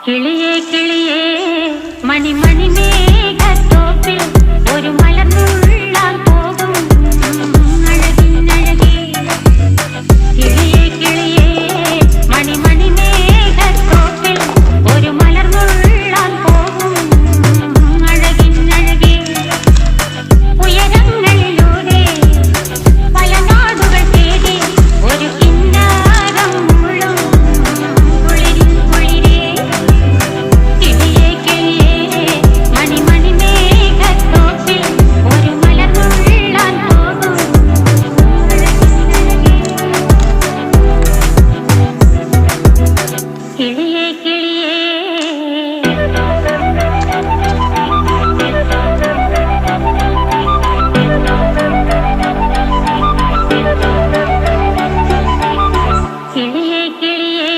കിളിയേ കിളിയേ മണിമണി മേഘത്തോപ്പിൽ ഒരു മലർന്നുള്ളാൻ പോകും അഴകിനഴകേ. കിളിയേ കിളിയേ മണിമണി മേഘത്തോപ്പിൽ ഒരു മലർന്നുള്ളാൻ പോകും അഴകിനഴകേ. ഉയരങ്ങളിലൂടെ പല നാടുകൾ തേടി ഒരു കിന്നാരം മുള്ളും കുളിരിൻ കുളിരേ. കിളിയേ കിളിയേ മണിമണി മേഘത്തോപ്പിൽ ഒരു മലർന്നുള്ളാൻ പോകും അഴകിനഴകേ. കിളിയേ കിളിയേ കിളിയേ കിളിയേ